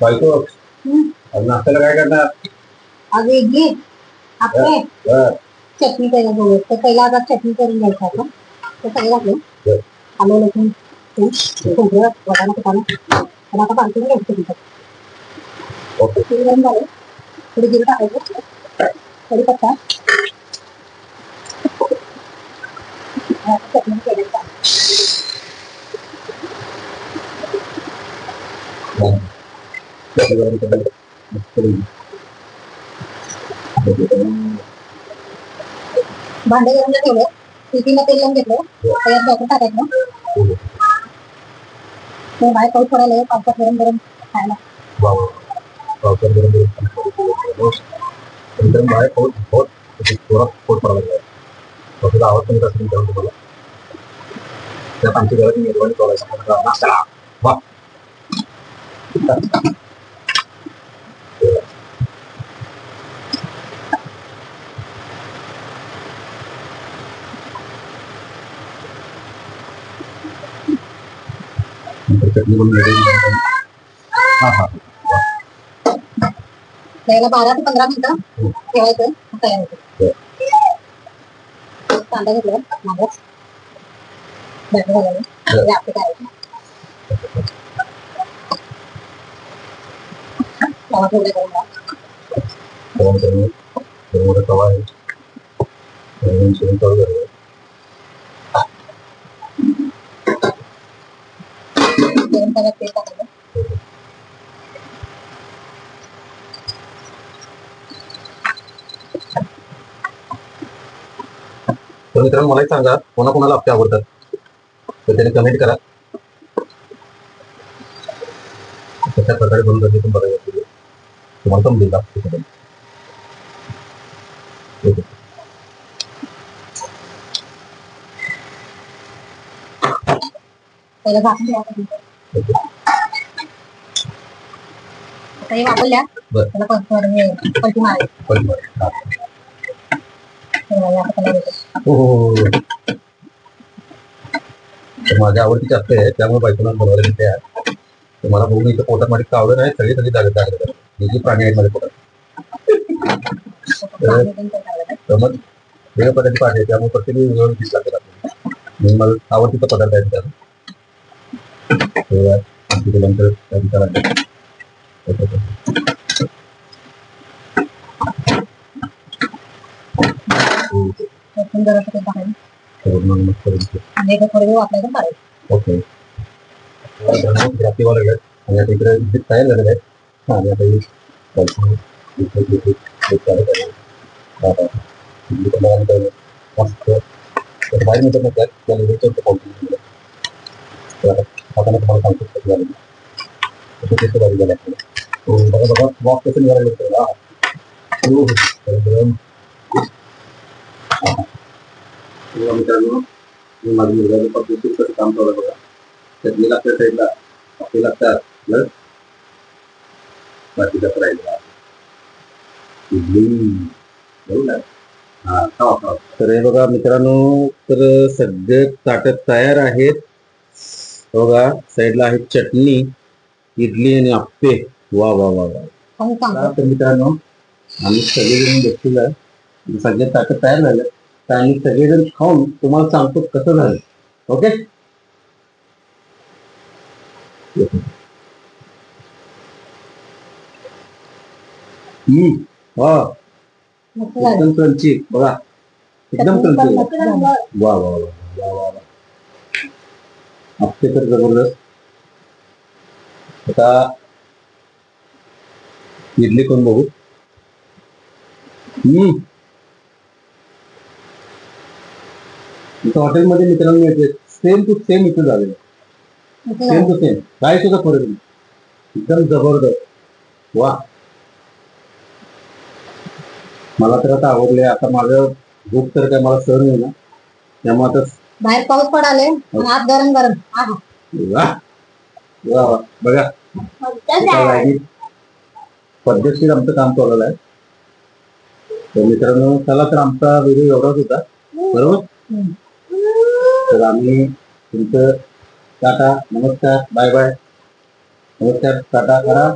बायको आज नाश्त्याला काय करणार? आज इडली आपले चटणी करायला बोलत तर पहिला आता चटणी करून घ्यायचं आपण ते सगळं घातलं आलं लसूण खोबरं वाटाणा फुटाणा आणि आता पाणी घ्यायचं तिथं तेल गरम झालं थोडी जिरं टाकायचं कढीपत्ता चटणी केल्याचं भांडे गरम ठेवलं सिटीला तेल लावून घेतलं तयार बॅटर टाकायचं ते बाहेर पाऊस पडायला पावसात गरम गरम खायला पावसात गरम गरम बाहेर पाऊस बहुत जोरात पाऊस पडायला लागला पावसाचा आवाज पण कसं विचारून तुम्हाला त्यात आमच्या घराची मेजवानी करायचा नाश्ता वा चटणी बनवून हा हा त्याला 12 ते 15 मिनिटं ठेवायचं तयार होतं कांदा घेतला मागच बॅटर घालायला आपले करायचं तवा ठेवला गरम तवा आहे शिवून चालू झालं गरम तव्यात तेल टाकायचं तर मित्रांनो मला एक सांगा कोणाकोणाला आपले आवडतात तर त्याने कमेंट करा कशा प्रकारे बनवून जाते तुम्ही बघायला तुम्हाला पण दिला पहिला झाकून ठेवायचं आता हे वापरल्या त्याला पलटी मारायची माझ्या आवडतीची असते त्यामुळे बायकोला बनवायला मिळते आहे मला बघून इथं पोटात माझी कावडं नाही सगळी सगळी जागत जागत जी प्राणी आहेत माझ्या पोटात तर मग वेगळ्या पद्धती पाहिजे त्यामुळे प्रत्येक वेगवेगळं डिश लागतात मला आवडतीचा पदार्थ आहे त्यानंतर ओके इकडे तयार झालेलं आहे आणि आता बाहेर मिळतात त्यात हाताने तुम्हाला सांगतो कसं झालं कसं टेस्ट भारी झालं बघा बघा वॉक कसं निघायला मित्रांनो माझ्या मुलगाचं पद्धतीत कसं काम चालू बघा चटणी लागतं साईडला आपले लागतात प्लस बाकीचा फ्रायला बरोबर हा खावा खावा तर हे बघा मित्रांनो तर सगळे ताटं तयार आहेत बघा साईडला आहे चटणी इडली आणि आप्पे वा वा वा वा तर मित्रांनो आम्ही सगळेजण बसलेलो आहे सगळे ताटं तयार झालं तर आम्ही सगळेजण खाऊन तुम्हाला सांगतो कसं झालं ओके वा एकदम क्रंची बघा एकदम क्रंची वा वा वा वा वा आप्पे तर जबरदस्त आता इडली करून बघू इथं हॉटेलमध्ये मित्रांनो मिळते सेम टू सेम इथं झालेलं सेम टू सेम काय सुद्धा फरक नाही एकदम जबरदस्त वा मला तर आता आवडले आता माझं भूक तर काय मला सहन नाही ना त्यामुळे आता बाहेर पाऊस पडाले आत गरम गरम वा वा बघा पद्धतशीर आमचं काम चालवलं आहे तर मित्रांनो चला तर आमचा व्हिडिओ एवढाच होता बरोबर तर आम्ही तुमचं टाटा नमस्कार बाय बाय नमस्कार टाटा करा